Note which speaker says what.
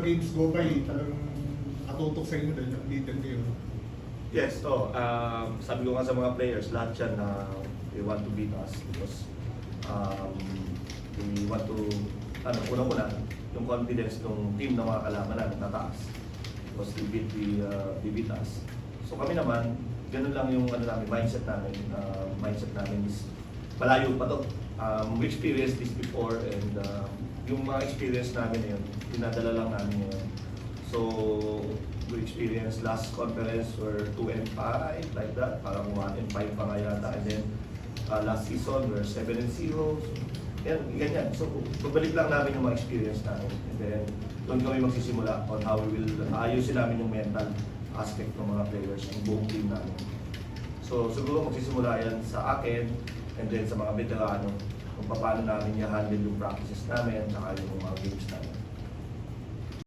Speaker 1: Games go by, talagang katutok sa inyo dahil nag-leader kayo.
Speaker 2: Yes, sabi ko nga sa mga players, lahat yan na they want to beat us because we want to, unang-una, yung confidence ng team na mga kalaban namin nataas because they beat us. So kami naman, ganun lang yung mindset namin. Mindset namin is malayo pa to. We experienced this before and yung mga experience namin yun, dinadala lang namin yun. So, we experienced last conference were 2-5 like that, parang 1-5 pa nga yata. And then last season we're 7-0. So, yan, ganyan. So, babalik lang namin yung mga experience namin. And then, doon kami magsisimula on how we will ayusin namin yung mental aspect ng mga players, ng buong team namin. So, siguro magsisimula yan sa akin and then sa mga veterano kung paano namin i-handle yung practices namin at yung mga games namin.